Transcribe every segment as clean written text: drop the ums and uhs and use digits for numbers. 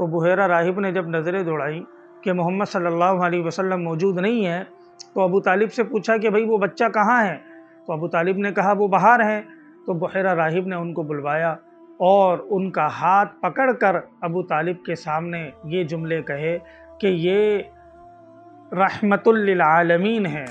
تو بحیرہ راہب نے جب نظریں دوڑائیں کہ محمد صلی اللہ علیہ وسلم موجود نہیں ہے تو ابو طالب سے پوچھا کہ بھائی وہ بچہ کہاں ہے؟ تو ابو طالب نے کہا وہ باہر ہیں۔ تو بحیرہ راہب نے ان کو بلوایا اور ان کا ہاتھ پکڑ کر ابو طالب کے سامنے یہ جملے کہے کہ یہ رحمت للعالمین ہے۔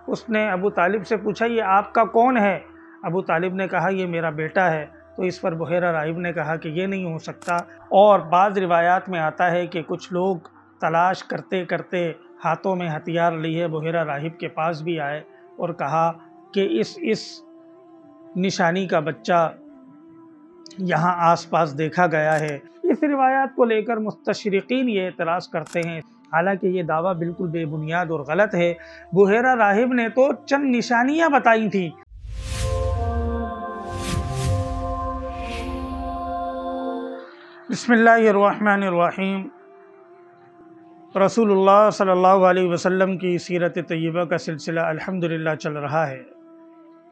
اس نے ابو طالب سے پوچھا یہ آپ کا کون ہے؟ ابو طالب نے کہا یہ میرا بیٹا ہے۔ تو اس پر بحیرہ راہب نے کہا کہ یہ نہیں ہو سکتا، اور بعض روایات میں آتا ہے کہ کچھ لوگ تلاش کرتے کرتے ہاتھوں میں ہتھیار لیے بحیرہ راہب کے پاس بھی آئے اور کہا کہ اس نشانی کا بچہ یہاں آس پاس دیکھا گیا ہے۔ اس روایات کو لے کر مستشرقین یہ اعتراض کرتے ہیں، حالانکہ یہ دعویٰ بالکل بے بنیاد اور غلط ہے۔ بحیرہ راہب نے تو چند نشانیاں بتائی تھیں۔ بسم اللہ الرحمن الرحیم۔ رسول اللہ صلی اللہ علیہ وسلم کی سیرت طیبہ کا سلسلہ الحمدللہ چل رہا ہے،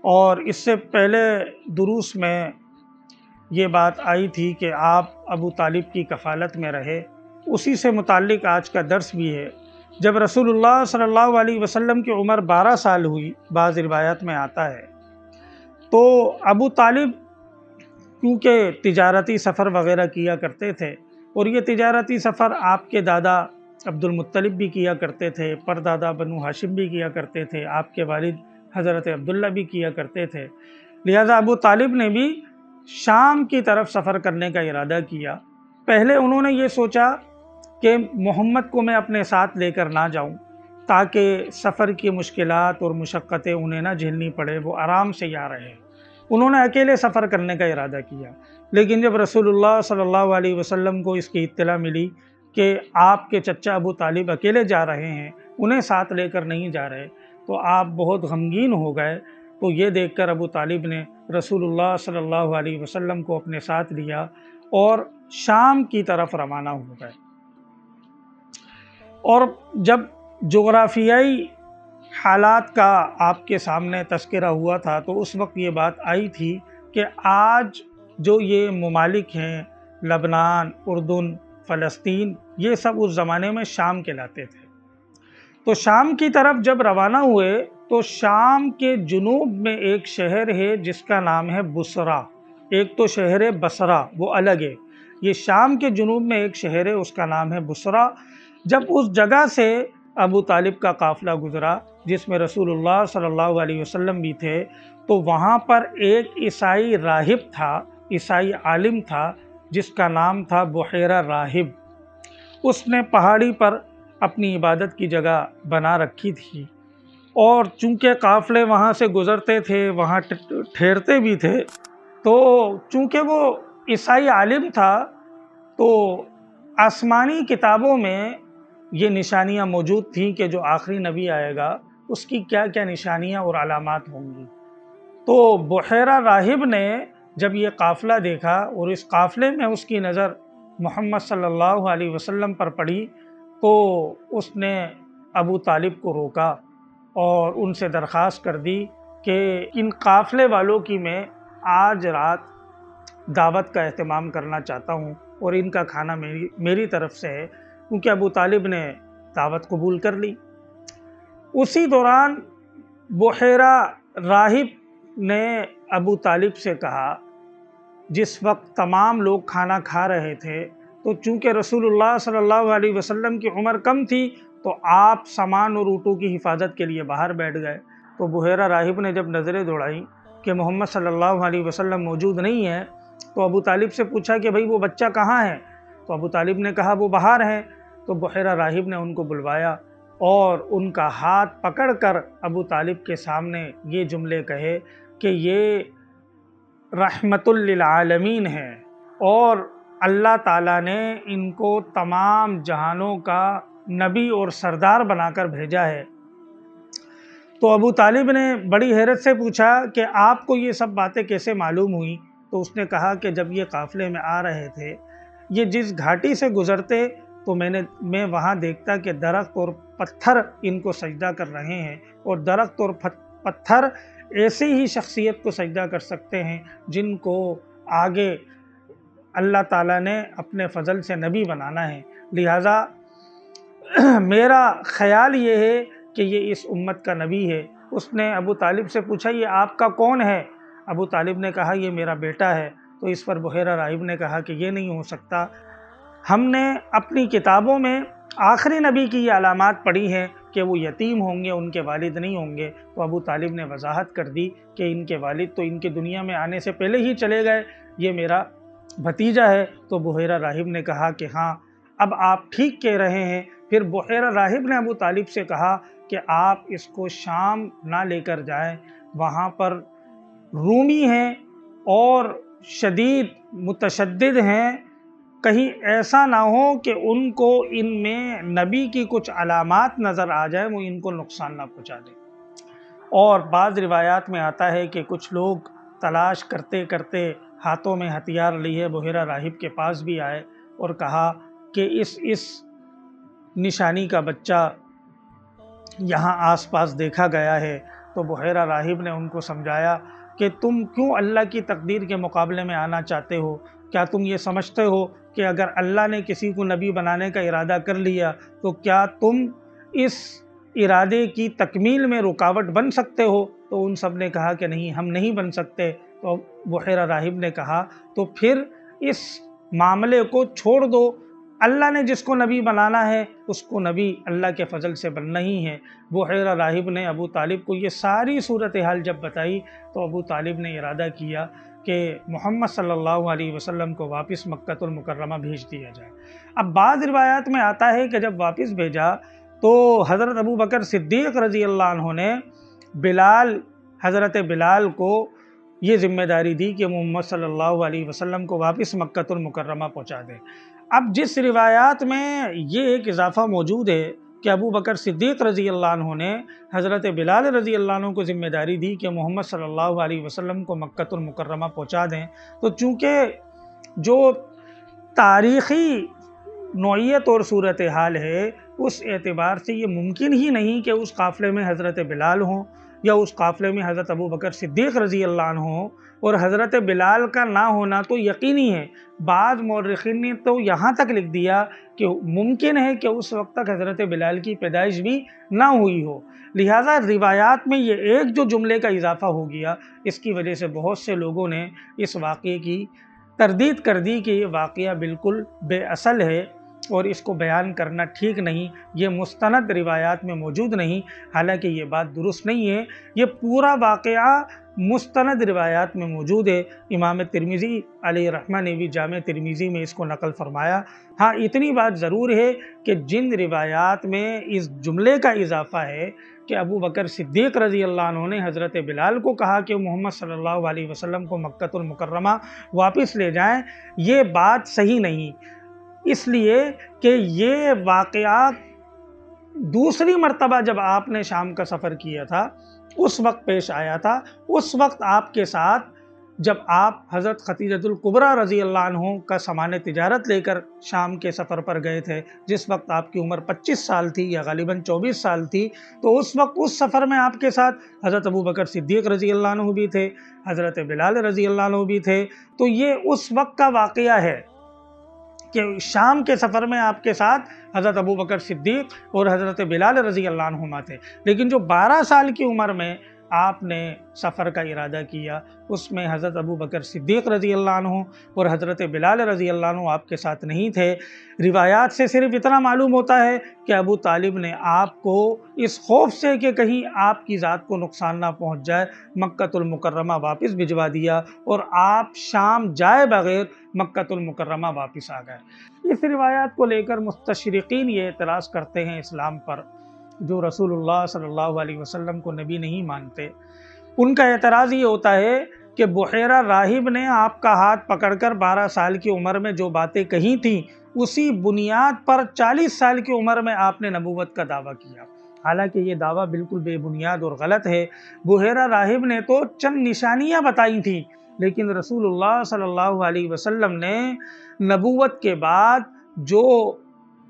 اور اس سے پہلے دروس میں یہ بات آئی تھی کہ آپ ابو طالب کی کفالت میں رہے، اسی سے متعلق آج کا درس بھی ہے۔ جب رسول اللہ صلی اللہ علیہ وسلم کی عمر 12 سال ہوئی، بعض روایات میں آتا ہے، تو ابو طالب کیونکہ تجارتی سفر وغیرہ کیا کرتے تھے، اور یہ تجارتی سفر آپ کے دادا عبد المطلب بھی کیا کرتے تھے، پردادا بنو ہاشم بھی کیا کرتے تھے، آپ کے والد حضرت عبداللہ بھی کیا کرتے تھے، لہذا ابو طالب نے بھی شام کی طرف سفر کرنے کا ارادہ کیا۔ پہلے انہوں نے یہ سوچا کہ محمد کو میں اپنے ساتھ لے کر نہ جاؤں تاکہ سفر کی مشکلات اور مشقتیں انہیں نہ جھیلنی پڑے، وہ آرام سے یہاں رہے۔ انہوں نے اکیلے سفر کرنے کا ارادہ کیا، لیکن جب رسول اللہ صلی اللہ علیہ وسلم کو اس کی اطلاع ملی کہ آپ کے چچا ابو طالب اکیلے جا رہے ہیں، انہیں ساتھ لے کر نہیں جا رہے، تو آپ بہت غمگین ہو گئے۔ تو یہ دیکھ کر ابو طالب نے رسول اللہ صلی اللہ علیہ وسلم کو اپنے ساتھ لیا اور شام کی طرف روانہ ہو گئے۔ اور جب جغرافیائی حالات کا آپ کے سامنے تذکرہ ہوا تھا تو اس وقت یہ بات آئی تھی کہ آج جو یہ ممالک ہیں، لبنان، اردن، فلسطین، یہ سب اس زمانے میں شام کہلاتے تھے۔ تو شام کی طرف جب روانہ ہوئے تو شام کے جنوب میں ایک شہر ہے جس کا نام ہے بصرہ، ایک تو شہر ہے بصرہ، وہ الگ ہے۔ یہ شام کے جنوب میں ایک شہر ہے، اس کا نام ہے بصرہ۔ جب اس جگہ سے ابو طالب کا قافلہ گزرا جس میں رسول اللہ صلی اللہ علیہ وسلم بھی تھے، تو وہاں پر ایک عیسائی راہب تھا، عیسائی عالم تھا، جس کا نام تھا بحیرہ راہب۔ اس نے پہاڑی پر اپنی عبادت کی جگہ بنا رکھی تھی، اور چونکہ قافلے وہاں سے گزرتے تھے، وہاں ٹھہرتے بھی تھے، تو چونکہ وہ عیسائی عالم تھا تو آسمانی کتابوں میں یہ نشانیاں موجود تھیں کہ جو آخری نبی آئے گا اس کی کیا کیا نشانیاں اور علامات ہوں گی۔ تو بحیرہ راہب نے جب یہ قافلہ دیکھا اور اس قافلے میں اس کی نظر محمد صلی اللہ علیہ وسلم پر پڑی، تو اس نے ابو طالب کو روکا اور ان سے درخواست کر دی کہ ان قافلے والوں کی میں آج رات دعوت کا اہتمام کرنا چاہتا ہوں، اور ان کا کھانا میری طرف سے ہے، کیونکہ ابو طالب نے دعوت قبول کر لی۔ اسی دوران بحیرہ راہب نے ابو طالب سے کہا، جس وقت تمام لوگ کھانا کھا رہے تھے، تو چونکہ رسول اللہ صلی اللہ علیہ وسلم کی عمر کم تھی تو آپ سامان اور اونٹوں کی حفاظت کے لیے باہر بیٹھ گئے۔ تو بحیرہ راہب نے جب نظریں دوڑائیں کہ محمد صلی اللہ علیہ وسلم موجود نہیں ہے تو ابو طالب سے پوچھا کہ بھائی وہ بچہ کہاں ہے؟ تو ابو طالب نے کہا وہ باہر ہیں۔ تو بحیرہ راہب نے ان کو بلوایا اور ان کا ہاتھ پکڑ کر ابو طالب کے سامنے یہ جملے کہے کہ یہ رحمت للعالمین ہے، اور اللہ تعالیٰ نے ان کو تمام جہانوں کا نبی اور سردار بنا کر بھیجا ہے۔ تو ابو طالب نے بڑی حیرت سے پوچھا کہ آپ کو یہ سب باتیں کیسے معلوم ہوئیں؟ تو اس نے کہا کہ جب یہ قافلے میں آ رہے تھے، یہ جس گھاٹی سے گزرتے تو میں وہاں دیکھتا کہ درخت اور پتھر ان کو سجدہ کر رہے ہیں، اور درخت اور پتھر ایسی ہی شخصیت کو سجدہ کر سکتے ہیں جن کو آگے اللہ تعالیٰ نے اپنے فضل سے نبی بنانا ہے، لہٰذا میرا خیال یہ ہے کہ یہ اس امت کا نبی ہے۔ اس نے ابو طالب سے پوچھا یہ آپ کا کون ہے؟ ابو طالب نے کہا یہ میرا بیٹا ہے۔ تو اس پر بحیرہ راہب نے کہا کہ یہ نہیں ہو سکتا، ہم نے اپنی کتابوں میں آخری نبی کی یہ علامات پڑھی ہیں کہ وہ یتیم ہوں گے، ان کے والد نہیں ہوں گے۔ تو ابو طالب نے وضاحت کر دی کہ ان کے والد تو ان کی دنیا میں آنے سے پہلے ہی چلے گئے، یہ میرا بھتیجا ہے۔ تو بحیرہ راہب نے کہا کہ ہاں اب آپ ٹھیک کہہ رہے ہیں۔ پھر بحیرہ راہب نے ابو طالب سے کہا کہ آپ اس کو شام نہ لے کر جائیں، وہاں پر رومی ہیں اور شدید متشدد ہیں، کہیں ایسا نہ ہو کہ ان کو ان میں نبی کی کچھ علامات نظر آ جائیں، وہ ان کو نقصان نہ پہنچا دیں۔ اور بعض روایات میں آتا ہے کہ کچھ لوگ تلاش کرتے کرتے ہاتھوں میں ہتھیار لیے بحیرہ راہب کے پاس بھی آئے اور کہا کہ اس نشانی کا بچہ یہاں آس پاس دیکھا گیا ہے۔ تو بحیرہ راہب نے ان کو سمجھایا کہ تم کیوں اللہ کی تقدیر کے مقابلے میں آنا چاہتے ہو؟ کیا تم یہ سمجھتے ہو کہ اگر اللہ نے کسی کو نبی بنانے کا ارادہ کر لیا تو کیا تم اس ارادے کی تکمیل میں رکاوٹ بن سکتے ہو؟ تو ان سب نے کہا کہ نہیں، ہم نہیں بن سکتے۔ تو بحیرہ راہب نے کہا تو پھر اس معاملے کو چھوڑ دو، اللہ نے جس کو نبی بنانا ہے اس کو نبی اللہ کے فضل سے بننا ہی ہے۔ بحیرہ راہب نے ابو طالب کو یہ ساری صورتحال جب بتائی تو ابو طالب نے ارادہ کیا کہ محمد صلی اللہ علیہ وسلم کو واپس مکہ المکرمہ بھیج دیا جائے۔ اب بعض روایات میں آتا ہے کہ جب واپس بھیجا تو حضرت ابو بکر صدیق رضی اللہ عنہ نے حضرت بلال کو یہ ذمہ داری دی کہ محمد صلی اللہ علیہ وسلم کو واپس مکہ المکرمہ پہنچا دے۔ اب جس روایات میں یہ ایک اضافہ موجود ہے کہ ابو بکر صدیق رضی اللہ عنہ نے حضرت بلال رضی اللہ عنہ کو ذمہ داری دی کہ محمد صلی اللہ علیہ وسلم کو مکہ المکرمہ پہنچا دیں، تو چونکہ جو تاریخی نوعیت اور صورتحال ہے اس اعتبار سے یہ ممکن ہی نہیں کہ اس قافلے میں حضرت بلال ہوں یا اس قافلے میں حضرت ابو بکر صدیق رضی اللہ عنہ ہوں، اور حضرت بلال کا نہ ہونا تو یقینی ہے۔ بعض مورخین نے تو یہاں تک لکھ دیا کہ ممکن ہے کہ اس وقت تک حضرت بلال کی پیدائش بھی نہ ہوئی ہو، لہٰذا روایات میں یہ ایک جو جملے کا اضافہ ہو گیا، اس کی وجہ سے بہت سے لوگوں نے اس واقعے کی تردید کر دی کہ یہ واقعہ بالکل بے اصل ہے اور اس کو بیان کرنا ٹھیک نہیں، یہ مستند روایات میں موجود نہیں۔ حالانکہ یہ بات درست نہیں ہے، یہ پورا واقعہ مستند روایات میں موجود ہے۔ امام ترمذی علیہ رحمہ نے بھی جامع ترمذی میں اس کو نقل فرمایا۔ ہاں اتنی بات ضرور ہے کہ جن روایات میں اس جملے کا اضافہ ہے کہ ابو بکر صدیق رضی اللہ عنہ نے حضرت بلال کو کہا کہ محمد صلی اللہ علیہ وسلم کو مکہ المکرمہ واپس لے جائیں، یہ بات صحیح نہیں، اس لیے کہ یہ واقعات دوسری مرتبہ جب آپ نے شام کا سفر کیا تھا اس وقت پیش آیا تھا۔ اس وقت آپ کے ساتھ جب آپ حضرت خدیجہ الکبریٰ رضی اللہ عنہ کا سامان تجارت لے کر شام کے سفر پر گئے تھے، جس وقت آپ کی عمر 25 سال تھی یا غالباً 24 سال تھی، تو اس وقت اس سفر میں آپ کے ساتھ حضرت ابو بکر صدیق رضی اللہ عنہ بھی تھے، حضرت بلال رضی اللہ عنہ بھی تھے۔ تو یہ اس وقت کا واقعہ ہے کہ شام کے سفر میں آپ کے ساتھ حضرت ابو بکر صدیق اور حضرت بلال رضی اللہ عنہما تھے، لیکن جو 12 سال کی عمر میں آپ نے سفر کا ارادہ کیا اس میں حضرت ابو بکر صدیق رضی اللہ عنہ اور حضرت بلال رضی اللہ عنہ آپ کے ساتھ نہیں تھے۔ روایات سے صرف اتنا معلوم ہوتا ہے کہ ابو طالب نے آپ کو اس خوف سے کہ کہیں آپ کی ذات کو نقصان نہ پہنچ جائے مکہ المکرمہ واپس بھجوا دیا اور آپ شام جائے بغیر مکہ المکرمہ واپس آ گئے۔ اس روایات کو لے کر مستشرقین یہ اعتراض کرتے ہیں اسلام پر، جو رسول اللہ صلی اللہ علیہ وسلم کو نبی نہیں مانتے، ان کا اعتراض یہ ہوتا ہے کہ بحیرہ راہب نے آپ کا ہاتھ پکڑ کر 12 سال کی عمر میں جو باتیں کہی تھیں اسی بنیاد پر 40 سال کی عمر میں آپ نے نبوت کا دعویٰ کیا، حالانکہ یہ دعویٰ بالکل بے بنیاد اور غلط ہے۔ بحیرہ راہب نے تو چند نشانیاں بتائی تھیں، لیکن رسول اللہ صلی اللہ علیہ وسلم نے نبوت کے بعد جو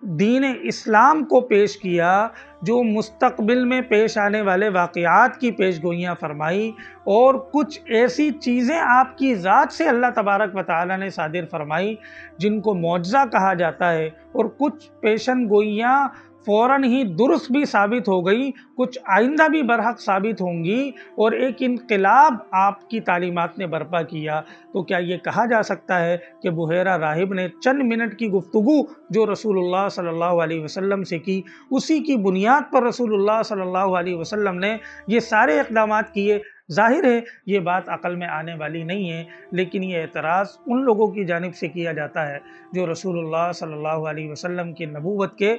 دین اسلام کو پیش کیا، جو مستقبل میں پیش آنے والے واقعات کی پیش گوئیاں فرمائی، اور کچھ ایسی چیزیں آپ کی ذات سے اللہ تبارک و تعالیٰ نے صادر فرمائی جن کو معجزہ کہا جاتا ہے، اور کچھ پیشن گوئیاں فوراً ہی درست بھی ثابت ہو گئی، کچھ آئندہ بھی برحق ثابت ہوں گی، اور ایک انقلاب آپ کی تعلیمات نے برپا کیا۔ تو کیا یہ کہا جا سکتا ہے کہ بحیرہ راہب نے چند منٹ کی گفتگو جو رسول اللہ صلی اللہ علیہ وسلم سے کی، اسی کی بنیاد پر رسول اللہ صلی اللہ علیہ وسلم نے یہ سارے اقدامات کیے؟ ظاہر ہے یہ بات عقل میں آنے والی نہیں ہے، لیکن یہ اعتراض ان لوگوں کی جانب سے کیا جاتا ہے جو رسول اللہ صلی اللہ علیہ وسلم کی نبوت کے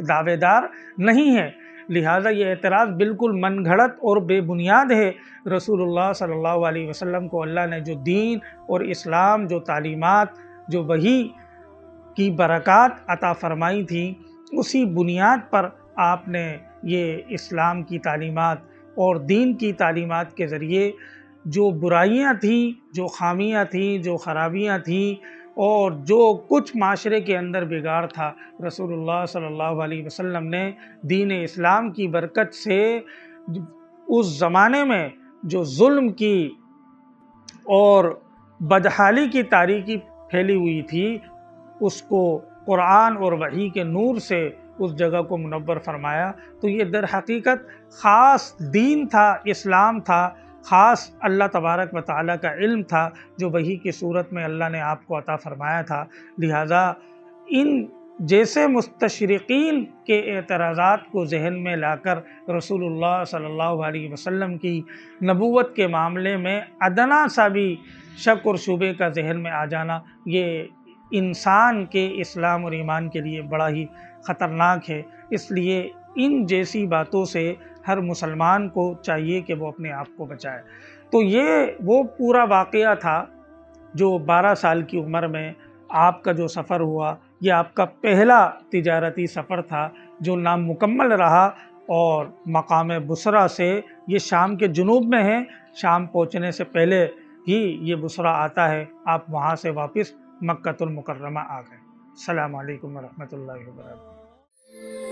دعوے دار نہیں ہیں، لہٰذا یہ اعتراض بالکل من گھڑت اور بے بنیاد ہے۔ رسول اللہ صلی اللہ علیہ وسلم کو اللہ نے جو دین اور اسلام، جو تعلیمات، جو وحی کی برکات عطا فرمائی تھی، اسی بنیاد پر آپ نے یہ اسلام کی تعلیمات اور دین کی تعلیمات کے ذریعے جو برائیاں تھیں، جو خامیاں تھیں، جو خرابیاں تھیں، اور جو کچھ معاشرے کے اندر بگاڑ تھا، رسول اللہ صلی اللہ علیہ وسلم نے دین اسلام کی برکت سے اس زمانے میں جو ظلم کی اور بدحالی کی تاریکی پھیلی ہوئی تھی، اس کو قرآن اور وحی کے نور سے اس جگہ کو منور فرمایا۔ تو یہ در حقیقت خاص دین تھا، اسلام تھا، خاص اللہ تبارک و تعالیٰ کا علم تھا جو وحی کی صورت میں اللہ نے آپ کو عطا فرمایا تھا۔ لہٰذا ان جیسے مستشرقین کے اعتراضات کو ذہن میں لا کر رسول اللہ صلی اللہ علیہ وسلم کی نبوت کے معاملے میں ادنا سا بھی شک اور شبے کا ذہن میں آ جانا، یہ انسان کے اسلام اور ایمان کے لیے بڑا ہی خطرناک ہے۔ اس لیے ان جیسی باتوں سے ہر مسلمان کو چاہیے کہ وہ اپنے آپ کو بچائے۔ تو یہ وہ پورا واقعہ تھا جو 12 سال کی عمر میں آپ کا جو سفر ہوا، یہ آپ کا پہلا تجارتی سفر تھا جو نامکمل رہا، اور مقام بصرہ سے یہ شام کے جنوب میں ہے، شام پہنچنے سے پہلے ہی یہ بصرہ آتا ہے، آپ وہاں سے واپس مکہ المکرمہ آ گئے۔ السلام علیکم ورحمۃ اللہ وبرکاتہ۔